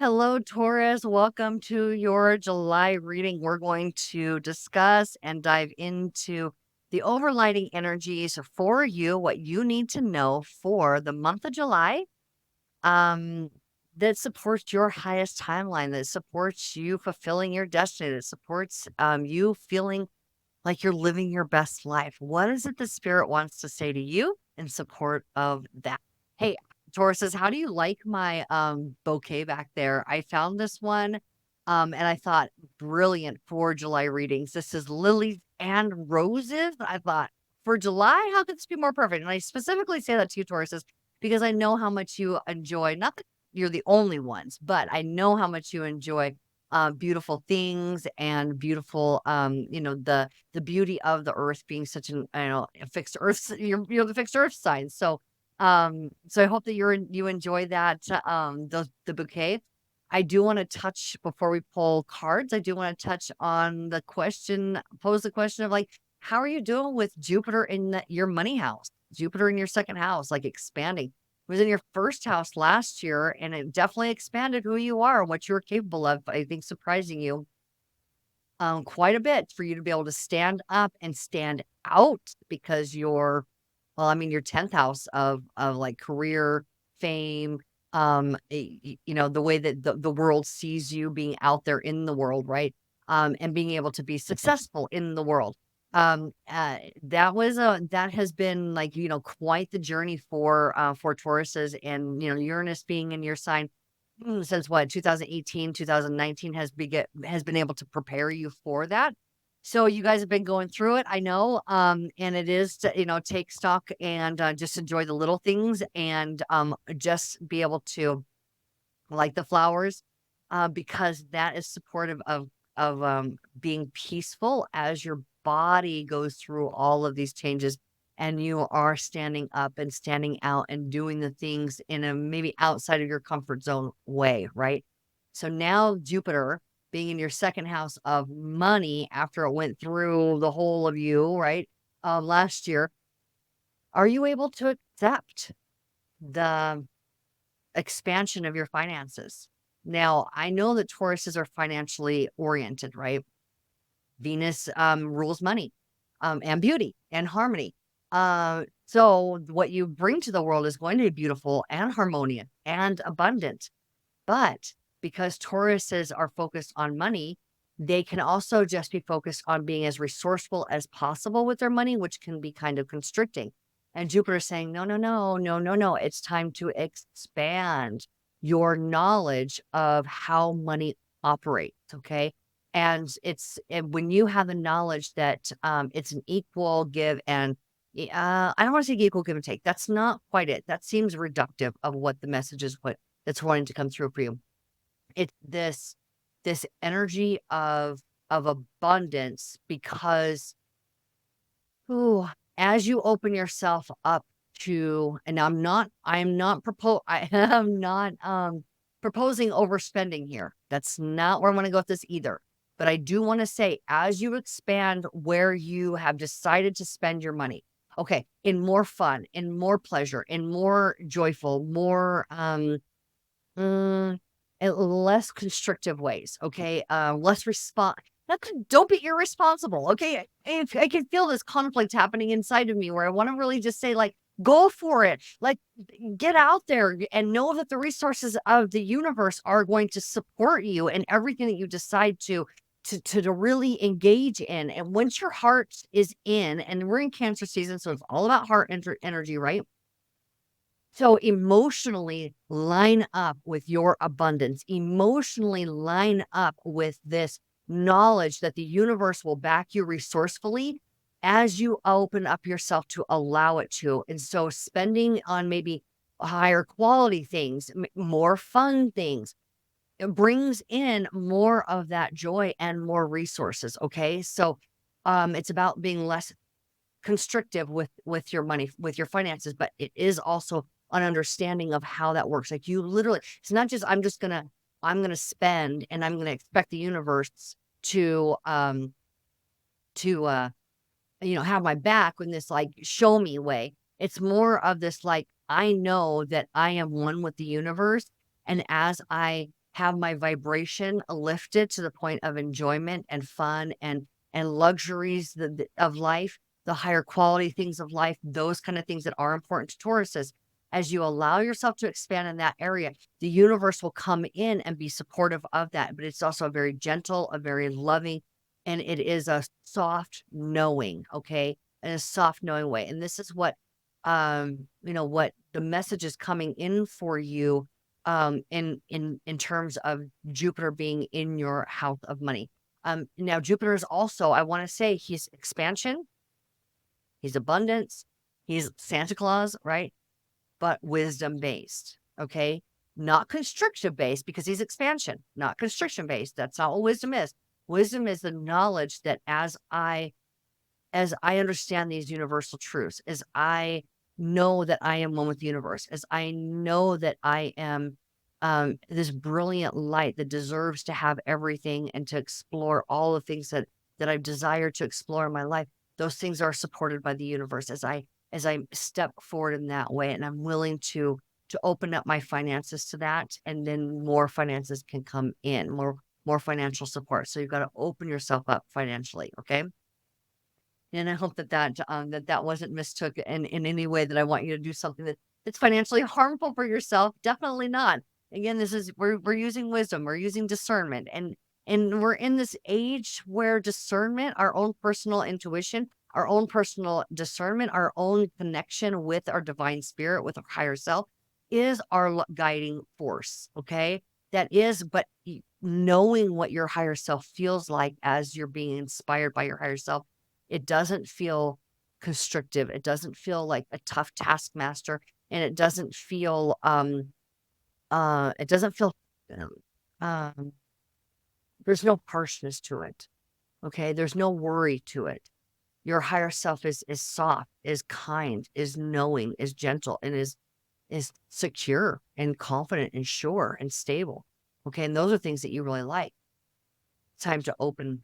Hello, Taurus. Welcome to your July reading. We're going to discuss and dive into the overlighting energies for you, what you need to know for the month of July, um, that supports your highest timeline, that supports you fulfilling your destiny, that supports you feeling like you're living your best life. What is it the spirit wants to say to you in support of that? Hey, Taurus says, how do you like my bouquet back there? I found this one and I thought brilliant for July readings. This is lilies and roses. I thought for July, how could this be more perfect? And I specifically say that to you, Tauruses, because I know how much you enjoy, not that you're the only ones, but I know how much you enjoy beautiful things and beautiful, the beauty of the earth being such an, a fixed earth, you're the fixed earth sign. So I hope that you enjoy that, the bouquet. I do want to touch before we pull cards. I do want to touch on pose the question of like, how are you doing with Jupiter in your money house? Jupiter in your second house, like expanding. It was in your first house last year, and it definitely expanded who you are and what you're capable of. I think surprising you quite a bit for you to be able to stand up and stand out because your 10th house of like career, fame, the way that the world sees you being out there in the world, right? And being able to be successful in the world. That has been like, quite the journey for Tauruses, and, Uranus being in your sign since what, 2018, 2019 has been able to prepare you for that. So you guys have been going through it, I know, and it is to, take stock and just enjoy the little things and just be able to like the flowers, because that is supportive of being peaceful as your body goes through all of these changes, and you are standing up and standing out and doing the things in a maybe outside of your comfort zone way, right? So now Jupiter being in your second house of money after it went through the whole of you, right? Last year, are you able to accept the expansion of your finances? Now, I know that Tauruses are financially oriented, right? Venus rules money, and beauty and harmony. So what you bring to the world is going to be beautiful and harmonious and abundant. But because Tauruses are focused on money, they can also just be focused on being as resourceful as possible with their money, which can be kind of constricting. And Jupiter is saying, no, no, no, no, no, no. It's time to expand your knowledge of how money operates. Okay. And when you have the knowledge that it's an equal give and I don't want to say equal give and take. That's not quite it. That seems reductive of what the message is, what that's wanting to come through for you. It's this energy of abundance because, ooh, as you open yourself up to, and I am not proposing overspending here. That's not where I want to go with this either. But I do want to say, as you expand where you have decided to spend your money, okay, in more fun, in more pleasure, in more joyful, more Mm, less constrictive ways, okay? Less don't be irresponsible, okay? If I can feel this conflict happening inside of me where I want to really just say, like, go for it. Like, get out there and know that the resources of the universe are going to support you in everything that you decide to really engage in. And once your heart is in, and we're in Cancer season, so it's all about heart energy, right? So emotionally line up with your abundance, emotionally line up with this knowledge that the universe will back you resourcefully as you open up yourself to allow it to. And so spending on maybe higher quality things, more fun things, it brings in more of that joy and more resources. Okay. So it's about being less constrictive with your money, with your finances, but it is also an understanding of how that works. Like you literally, it's not just I'm gonna spend and I'm gonna expect the universe to to have my back in this like show me way. It's more of this like I know that I am one with the universe, and as I have my vibration lifted to the point of enjoyment and fun and luxuries of life, the higher quality things of life, those kind of things that are important to Tauruses. As you allow yourself to expand in that area, the universe will come in and be supportive of that. But it's also a very gentle, a very loving, and it is a soft knowing, okay? In a soft knowing way. And this is what what the message is coming in for you in terms of Jupiter being in your house of money. Now Jupiter is also, I want to say, he's expansion, he's abundance, he's Santa Claus, right? But wisdom based, okay? Not constriction based because he's expansion, not constriction based. That's not what wisdom is. Wisdom is the knowledge that as I understand these universal truths, as I know that I am one with the universe, as I know that I am this brilliant light that deserves to have everything and to explore all the things that I desire to explore in my life, those things are supported by the universe as I step forward in that way, and I'm willing to open up my finances to that, and then more finances can come in, more financial support. So you've got to open yourself up financially, okay? And I hope that wasn't mistook in any way that I want you to do something that's financially harmful for yourself. Definitely not. Again, we're using wisdom, we're using discernment, and we're in this age where discernment, our own personal intuition, our own personal discernment, our own connection with our divine spirit, with our higher self, is our guiding force. Okay. That is, but knowing what your higher self feels like as you're being inspired by your higher self, it doesn't feel constrictive. It doesn't feel like a tough taskmaster, and it doesn't feel um, um, there's no harshness to it. Okay, there's no worry to it. Your higher self is soft, is kind, is knowing, is gentle, and is secure and confident and sure and stable. Okay, and those are things that you really like. It's time to open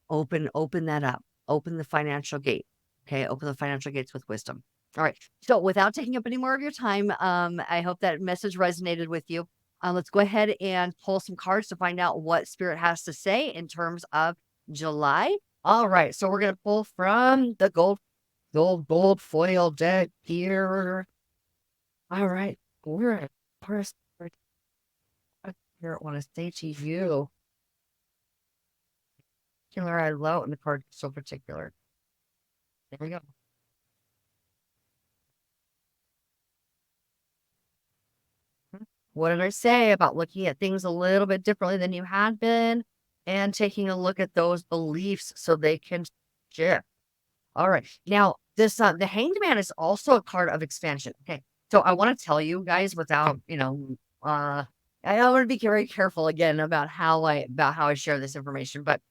that up. Open the financial gate. Okay. Open the financial gates with wisdom. All right. So without taking up any more of your time, I hope that message resonated with you. Let's go ahead and pull some cards to find out what Spirit has to say in terms of July. All right. So we're going to pull from the gold foil deck here. All right. We're at first. I want to say to you, I love when the card is so particular. There we go. What did I say about looking at things a little bit differently than you had been and taking a look at those beliefs so they can shift? All right. Now, the Hanged Man is also a card of expansion. Okay. So I want to tell you guys without, I want to be very careful again about how I share this information, but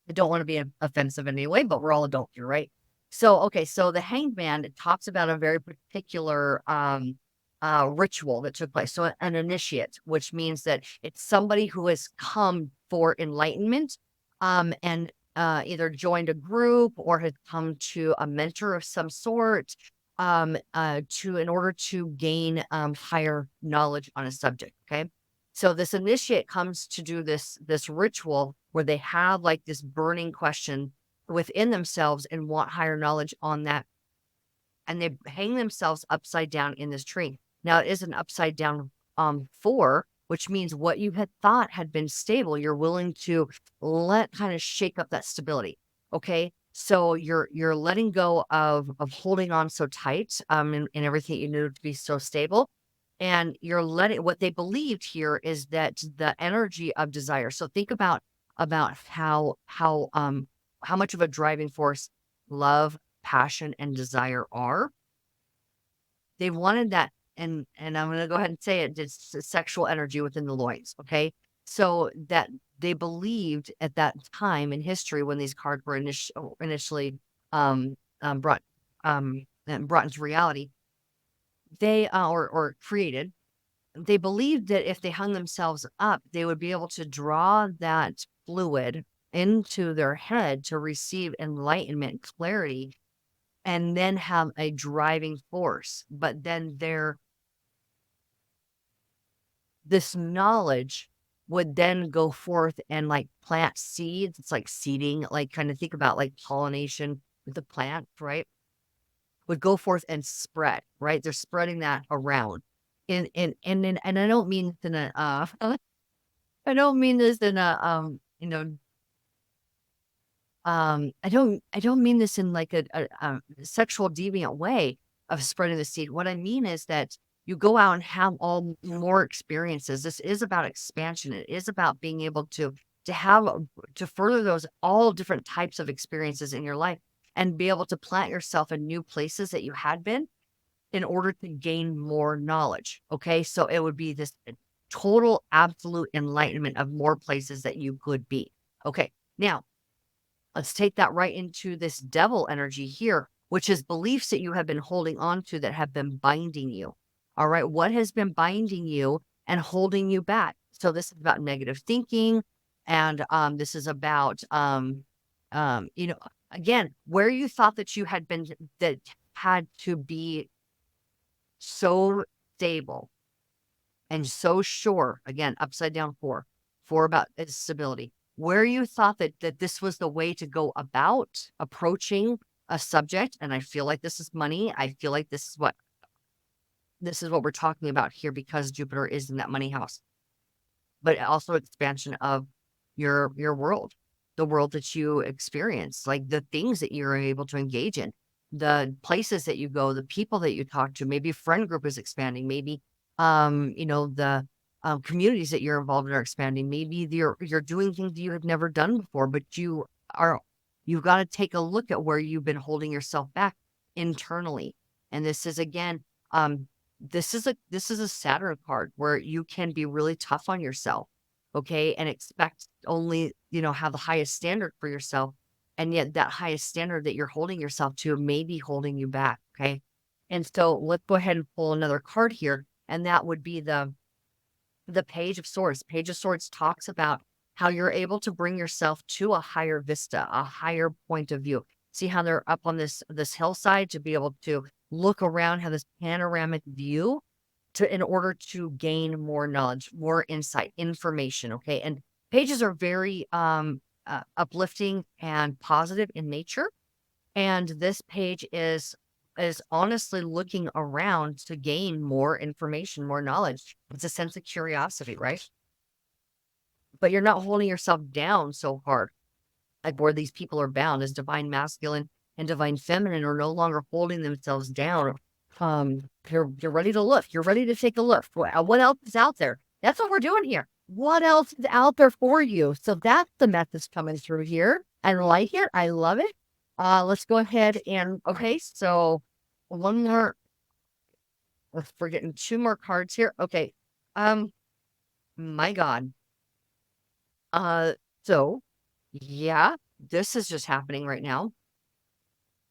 I don't want to be offensive in any way, but we're all adults here, right? So, okay, so the Hanged Man, it talks about a very particular ritual that took place. So, an initiate, which means that it's somebody who has come for enlightenment, and either joined a group or had come to a mentor of some sort, in order to gain higher knowledge on a subject. Okay, so this initiate comes to do this ritual where they have like this burning question within themselves and want higher knowledge on that. And they hang themselves upside down in this tree. Now it is an upside down 4, which means what you had thought had been stable, you're willing to let kind of shake up that stability. Okay. So you're letting go of holding on so tight in everything you knew to be so stable. And you're letting what they believed here is that the energy of desire. So think about how much of a driving force love, passion, and desire are. They wanted that, and I'm gonna go ahead and say it, it's sexual energy within the loins, okay? So that they believed at that time in history when these cards were initially brought brought into reality, they or created, they believed that if they hung themselves up, they would be able to draw that fluid into their head to receive enlightenment, clarity, and then have a driving force. But then this knowledge would then go forth and like plant seeds. It's like seeding, like kind of think about like pollination with the plant, right? Would go forth and spread, right? They're spreading that around. And I don't mean this in a I don't mean this in a I don't mean this in like a sexual deviant way of spreading the seed. What I mean is that you go out and have all more experiences. This is about expansion. It is about being able to have to further those all different types of experiences in your life and be able to plant yourself in new places that you had been in order to gain more knowledge. Okay. So it would be this total absolute enlightenment of more places that you could be. Okay. Now, let's take that right into this devil energy here, which is beliefs that you have been holding on to that have been binding you. All right. What has been binding you and holding you back? So this is about negative thinking. And this is about, again, where you thought that you had been, that had to be so stable and so sure, again, upside down four about stability, where you thought that this was the way to go about approaching a subject. And I feel like this is money. I feel like this is what we're talking about here because Jupiter is in that money house, but also expansion of your world, the world that you experience, like the things that you're able to engage in, the places that you go, the people that you talk to, maybe friend group is expanding, maybe the communities that you're involved in are expanding. Maybe you're doing things you have never done before, but you've got to take a look at where you've been holding yourself back internally. And this is again, this is a Saturn card where you can be really tough on yourself, okay, and expect only, have the highest standard for yourself. And yet that highest standard that you're holding yourself to may be holding you back. Okay. And so let's go ahead and pull another card here. And that would be the Page of Swords. Page of Swords talks about how you're able to bring yourself to a higher vista, a higher point of view. See how they're up on this hillside to be able to look around, have this panoramic view in order to gain more knowledge, more insight, information. Okay. And pages are very uplifting and positive in nature. And this page is honestly looking around to gain more information, more knowledge. It's a sense of curiosity, right? But you're not holding yourself down so hard, like where these people are bound as divine masculine and divine feminine are no longer holding themselves down. You're ready to look. You're ready to take a look. What else is out there? That's what we're doing here. What else is out there for you? So that's the message coming through here. I like it. I love it. Let's go ahead and okay. So one more. We're getting two more cards here. Okay. My God. Uh, so yeah, this is just happening right now.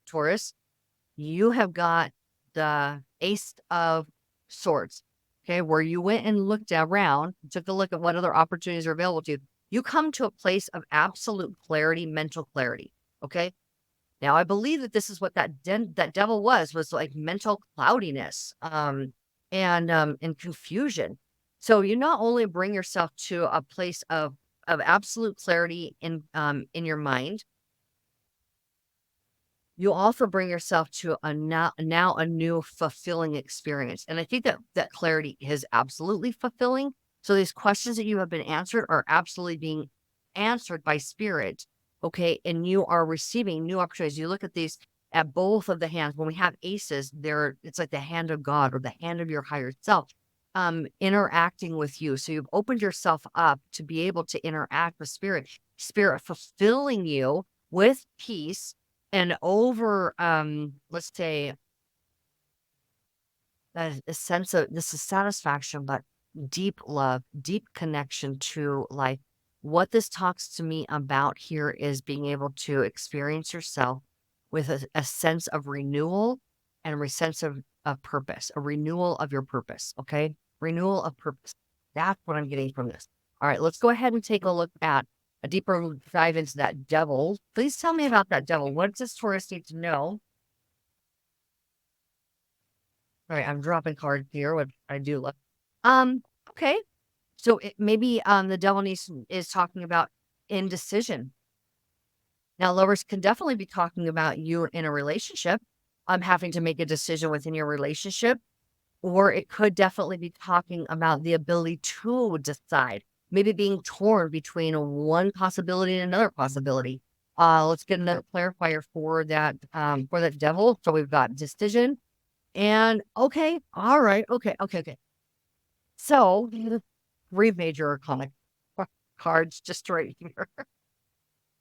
Taurus, you have got the Ace of Swords, okay, where you went and looked around, took a look at what other opportunities are available to you. You come to a place of absolute clarity, mental clarity, okay? Now, I believe that this is what that devil was like mental cloudiness, and confusion. So you not only bring yourself to a place of absolute clarity in your mind, you also bring yourself to a now a new fulfilling experience. And I think that clarity is absolutely fulfilling. So these questions that you have been answered are absolutely being answered by spirit. Okay. And you are receiving new opportunities. You look at these at both of the hands. When we have aces, it's like the hand of God or the hand of your higher self interacting with you. So you've opened yourself up to be able to interact with spirit fulfilling you with peace and over, let's say, a sense of this is satisfaction, but deep love, deep connection to life. What this talks to me about here is being able to experience yourself with a sense of renewal and a sense of purpose, a renewal of your purpose. Okay. Renewal of purpose. That's what I'm getting from this. All right. Let's go ahead and take a look at a deeper dive into that devil. Please tell me about that devil. What does this Taurus need to know? All right, I'm dropping cards here, what I do love. Okay. So maybe the devil is talking about indecision. Now, lovers can definitely be talking about you in a relationship, having to make a decision within your relationship, or it could definitely be talking about the ability to decide, maybe being torn between one possibility and another possibility. Let's get another clarifier for that devil. So we've got decision and okay, all right, okay. So three major arcana cards just right here.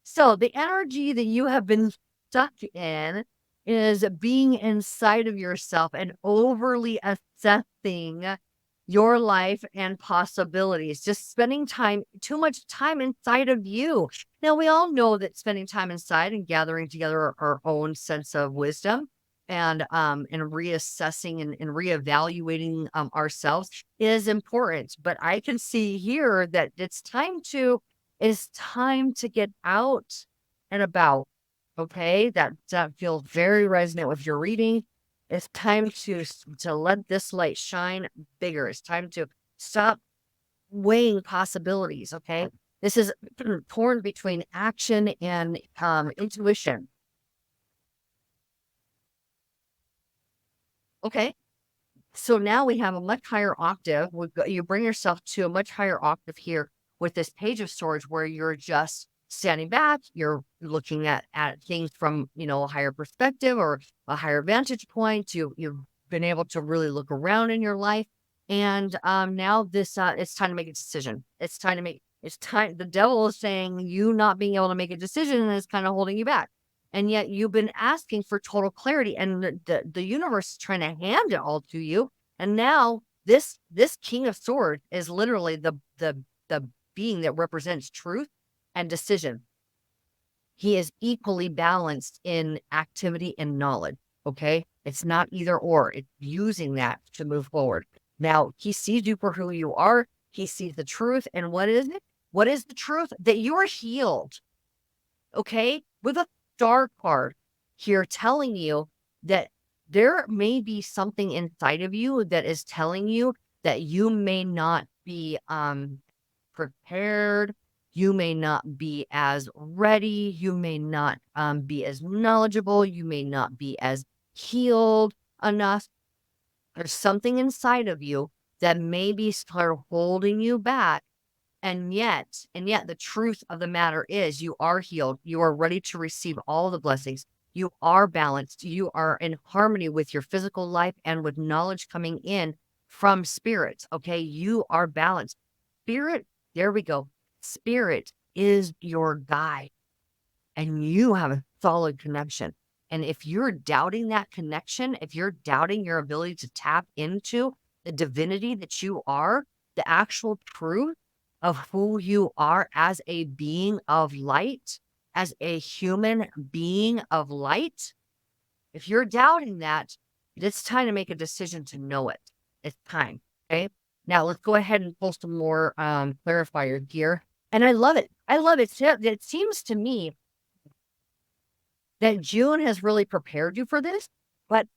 So the energy that you have been stuck in is being inside of yourself and overly assessing your life and possibilities, just spending too much time inside of you. Now, we all know that spending time inside and gathering together our own sense of wisdom and reassessing and reevaluating ourselves is important. But I can see here that it's time to get out and about. Okay, that feels very resonant with your reading. It's time to let this light shine bigger. It's time to stop weighing possibilities. Okay, this is torn between action and intuition. Okay, so now we have a much higher octave. You bring yourself to a much higher octave here with this Page of Swords, where you're just standing back. You're looking at things from a higher perspective or a higher vantage point. You've been able to really look around in your life, and now it's time to make a decision. It's time. The devil is saying you not being able to make a decision is kind of holding you back. And yet you've been asking for total clarity, and the universe is trying to hand it all to you. And now this King of Swords is literally the being that represents truth and decision. He is equally balanced in activity and knowledge. Okay. It's not either or, it's using that to move forward. Now he sees you for who you are. He sees the truth. And what is it? What is the truth? That you are healed. Okay. With a star card here telling you that there may be something inside of you that is telling you that you may not be prepared, you may not be as ready, you may not be as knowledgeable, you may not be as healed enough. There's something inside of you that may be start holding you back. And yet the truth of the matter is you are healed. You are ready to receive all the blessings. You are balanced. You are in harmony with your physical life and with knowledge coming in from spirits. Okay. You are balanced. Spirit, there we go. Spirit is your guide and you have a solid connection. And if you're doubting that connection, if you're doubting your ability to tap into the divinity that you are, the actual truth of who you are as a being of light, as a human being of light, if you're doubting that, it's time to make a decision to know it. It's time. Okay. Now let's go ahead and pull some more clarifiers here. And I love it. I love it. It seems to me that June has really prepared you for this. But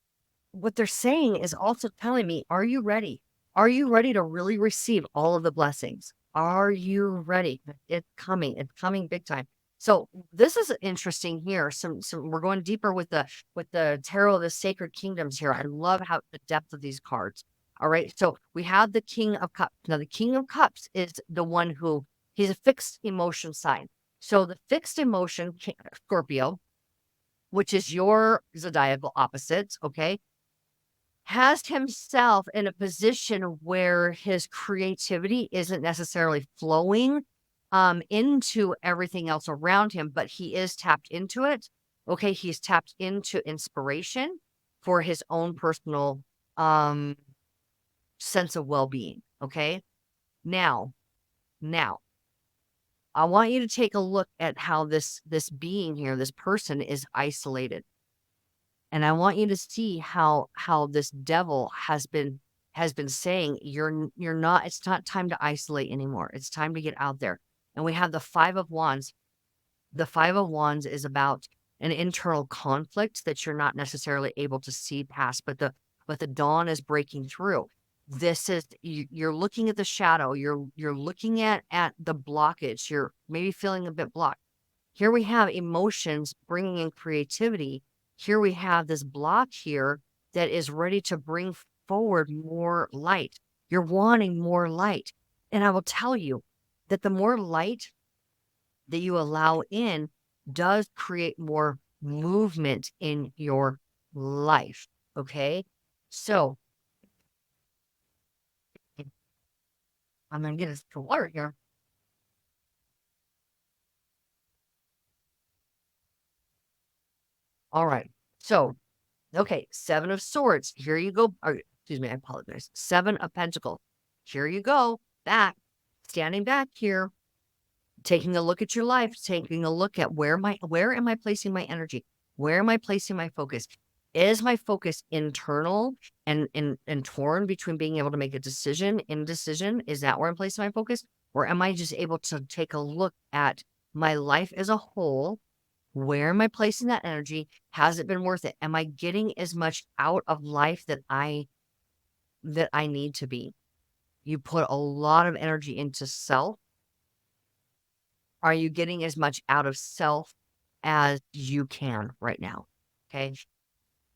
what they're saying is also telling me, are you ready? Are you ready to really receive all of the blessings? Are you ready? It's coming. It's coming big time. So this is interesting here. Some we're going deeper with the tarot of the sacred kingdoms here. I love how the depth of these cards. All right. So we have the King of Cups. Now the King of Cups is the one who he's a fixed emotion sign. So the fixed emotion, Scorpio, which is your zodiacal opposites, okay, has himself in a position where his creativity isn't necessarily flowing into everything else around him, but he is tapped into it. Okay, he's tapped into inspiration for his own personal um sense of well-being. Okay. Now, now I want you to take a look at how this being here, this person is isolated. And I want you to see how this devil has been saying you're not, it's not time to isolate anymore. It's time to get out there. And we have the 5 of Wands. The 5 of Wands is about an internal conflict that you're not necessarily able to see past, but the dawn is breaking through. This is you're looking at the shadow, you're looking at the blockage, you're maybe feeling a bit blocked. Here we have emotions bringing in creativity. Here we have this block here that is ready to bring forward more light. You're wanting more light. And I will tell you that the more light that you allow in does create more movement in your life. Okay. So I'm going to get us to water here. All right. So, okay, 7 of Swords. Here you go. Or, excuse me, I apologize. 7 of Pentacles. Here you go. Back. Standing back here, taking a look at your life, taking a look at where am I placing my energy? Where am I placing my focus? Is my focus internal and torn between being able to make a decision, indecision? Is that where I'm placing my focus? Or am I just able to take a look at my life as a whole? Where am I placing that energy? Has it been worth it? Am I getting as much out of life that I need to be? You put a lot of energy into self. Are you getting as much out of self as you can right now? Okay.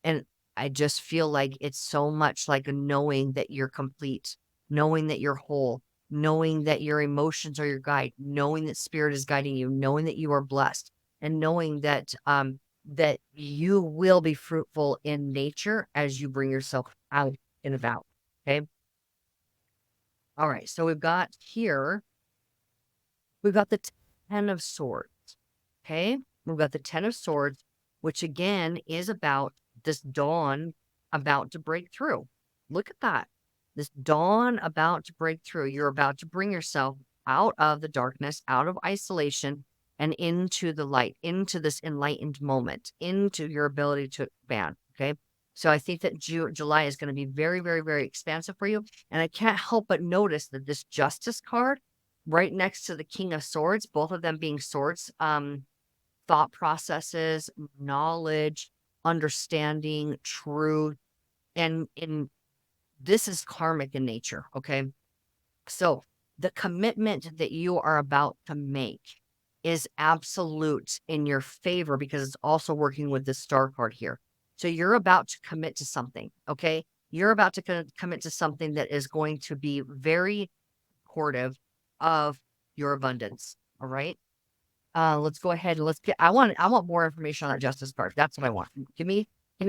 And I just feel like it's so much like knowing that you're complete, knowing that you're whole, knowing that your emotions are your guide, knowing that spirit is guiding you, knowing that you are blessed, and knowing that you will be fruitful in nature as you bring yourself out and about. Okay. All right. So we've got the 10 of Swords. Okay. We've got the 10 of Swords, which again is about this dawn about to break through. Look at that. This dawn about to break through. You're about to bring yourself out of the darkness, out of isolation, and into the light, into this enlightened moment, into your ability to expand. Okay. So I think that July is going to be very, very, very expansive for you. And I can't help but notice that this Justice card right next to the King of Swords, both of them being swords, thought processes, knowledge, understanding, truth, and this is karmic in nature, okay? So the commitment that you are about to make is absolute in your favor because it's also working with the star card here. So you're about to commit to something, okay? You're about to commit to something that is going to be very supportive of your abundance, all right? Let's go ahead and let's get I want more information on that justice card. That's what I want. Give me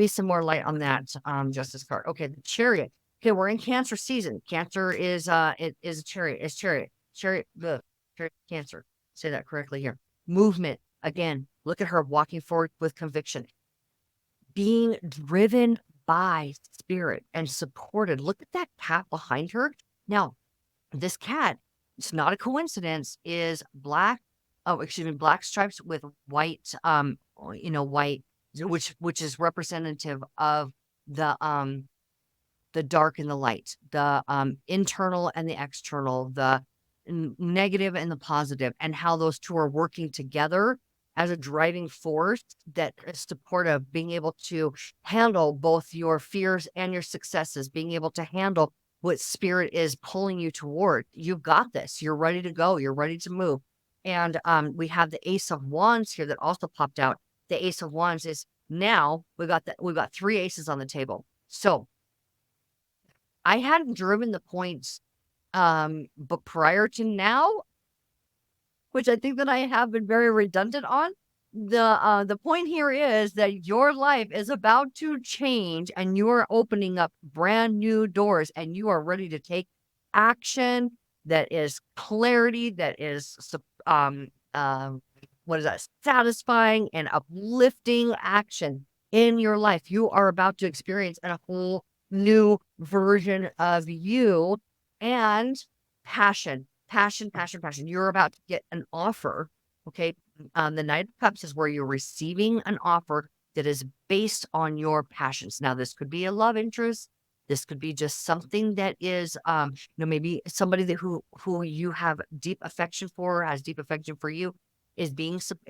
some more light on that justice card. Okay, the chariot. Okay, we're in Cancer season. Cancer is it is a chariot. It's chariot. Chariot Cancer. Say that correctly here. Movement. Again, look at her walking forward with conviction. Being driven by spirit and supported. Look at that cat behind her. Now, this cat, it's not a coincidence, is black. Oh, excuse me, black stripes with white, white, which is representative of the dark and the light, the internal and the external, the negative and the positive, and how those two are working together as a driving force that is supportive, being able to handle both your fears and your successes, being able to handle what spirit is pulling you toward. You've got this. You're ready to go. You're ready to move. And we have the Ace of Wands here that also popped out. The Ace of Wands is now we've got 3 aces on the table. So I hadn't driven the points, but prior to now, which I think that I have been very redundant on, the point here is that your life is about to change and you are opening up brand new doors and you are ready to take action that is clarity, that is what is that? Satisfying and uplifting action in your life. You are about to experience a whole new version of you and passion. You're about to get an offer. Okay. The Knight of Cups is where you're receiving an offer that is based on your passions. Now, this could be a love interest. This could be just something that is, maybe somebody who you have deep affection for, has deep affection for you, is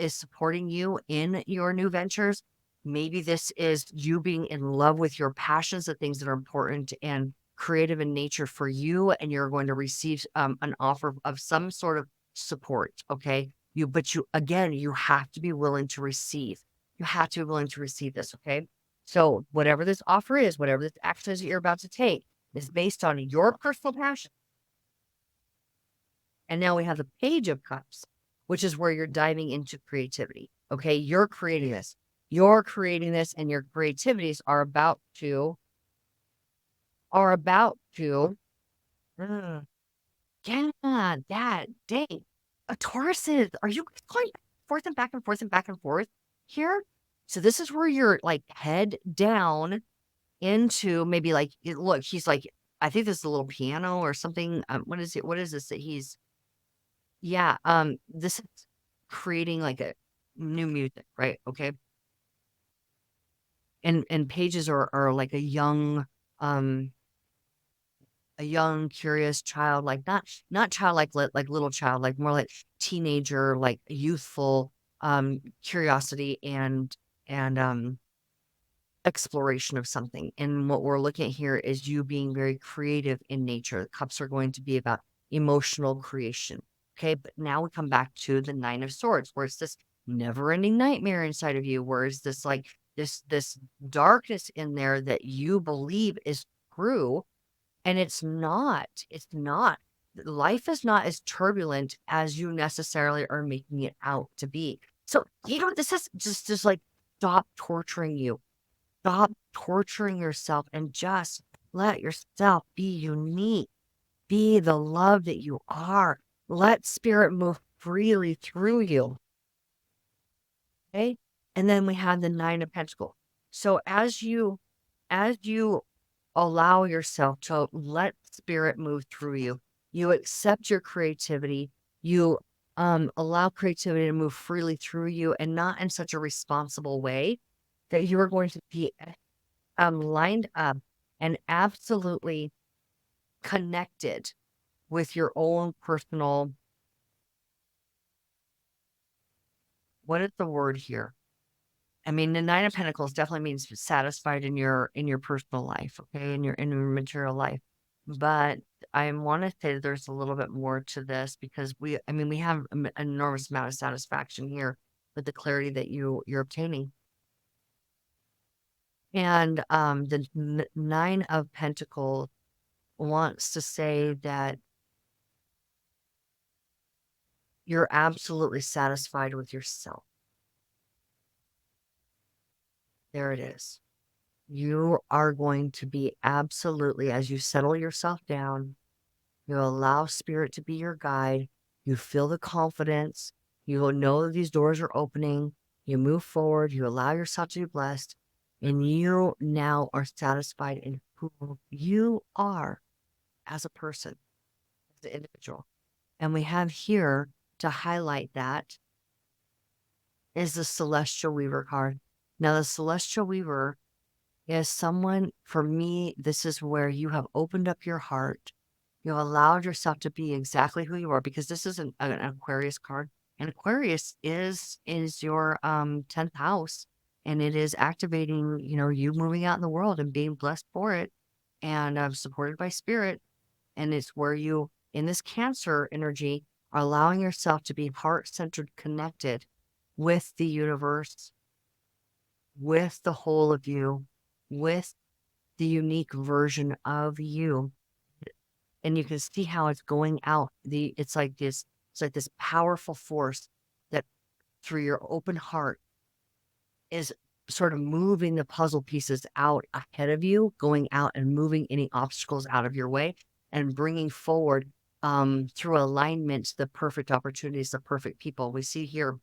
supporting you in your new ventures. Maybe this is you being in love with your passions, the things that are important and creative in nature for you, and you're going to receive an offer of some sort of support. Okay. But again, you have to be willing to receive. You have to be willing to receive this. Okay. So whatever this offer is, whatever this action is that you're about to take is based on your personal passion. And now we have the Page of Cups, which is where you're diving into creativity. Okay. You're creating this. You're creating this, and your creativities are about to mm, yeah, that date. Tauruses, are you guys going back and forth and back and forth and back and forth here? So this is where you're like head down into maybe like look, he's like, I think this is a little piano or something. What is it? What is this that he's yeah, this is creating like a new music, right? Okay. And pages are like um a young, curious child, like not child like little child, like more like teenager, like youthful curiosity and exploration of something. And what we're looking at here is you being very creative in nature. The cups are going to be about emotional creation. Okay, but now we come back to the Nine of Swords, where it's this never-ending nightmare inside of you, where it's this like this darkness in there that you believe is true, and it's not. It's not. Life is not as turbulent as you necessarily are making it out to be. So, this is just like stop torturing you. Stop torturing yourself and just let yourself be unique. Be the love that you are. Let spirit move freely through you. Okay. And then we have the Nine of Pentacles. So as you allow yourself to let spirit move through you, you accept your creativity, you allow creativity to move freely through you, and not in such a responsible way, that you are going to be lined up and absolutely connected with your own personal, what is the word here? I mean, the Nine of Pentacles definitely means satisfied in your personal life, okay, in your material life. But I want to say that there's a little bit more to this, because we have an enormous amount of satisfaction here with the clarity that you're obtaining. And the Nine of Pentacles wants to say that you're absolutely satisfied with yourself. There it is. You are going to be absolutely, as you settle yourself down, you allow spirit to be your guide, you feel the confidence, you will know that these doors are opening, you move forward, you allow yourself to be blessed, and you now are satisfied in who you are as a person, as an individual. And we have here to highlight that is the Celestial Weaver card. Now, the Celestial Weaver is someone, for me, this is where you have opened up your heart. You allowed yourself to be exactly who you are, because this is an Aquarius card. And Aquarius is your 10th house, and it is activating, you moving out in the world and being blessed for it, and supported by spirit. And it's where you, in this Cancer energy, are allowing yourself to be heart-centered, connected with the universe, with the whole of you, with the unique version of you. And you can see how it's going out. It's like this powerful force that, through your open heart, is sort of moving the puzzle pieces out ahead of you, going out and moving any obstacles out of your way, and bringing forward through alignment the perfect opportunities, the perfect people. We see here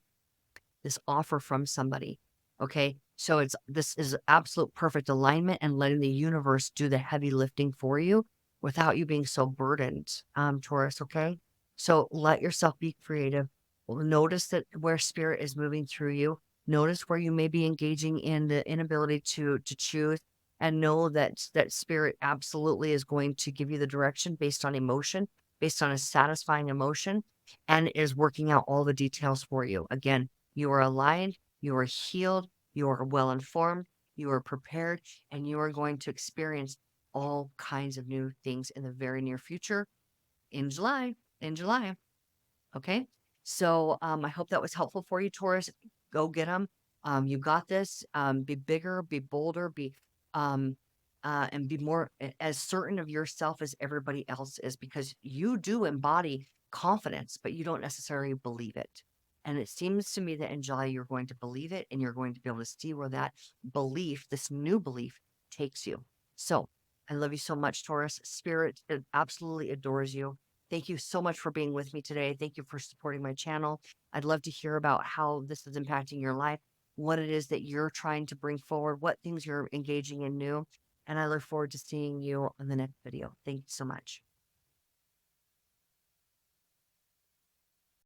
this offer from somebody. Okay. So this is absolute perfect alignment, and letting the universe do the heavy lifting for you without you being so burdened, Taurus. Okay. So let yourself be creative. Notice that where spirit is moving through you. Notice where you may be engaging in the inability to choose, and know that spirit absolutely is going to give you the direction based on emotion, based on a satisfying emotion, and is working out all the details for you. Again, you are aligned, you are healed, you are well informed, you are prepared, and you are going to experience all kinds of new things in the very near future in July. In July. Okay. So I hope that was helpful for you, Taurus. Go get them. You got this. Be bigger, be bolder, um, and be more as certain of yourself as everybody else is, because you do embody confidence, but you don't necessarily believe it. And it seems to me that in July, you're going to believe it and you're going to be able to see where that belief, this new belief, takes you. So I love you so much, Taurus. Spirit absolutely adores you. Thank you so much for being with me today. Thank you for supporting my channel. I'd love to hear about how this is impacting your life, what it is that you're trying to bring forward, what things you're engaging in new. And I look forward to seeing you on the next video. Thank you so much.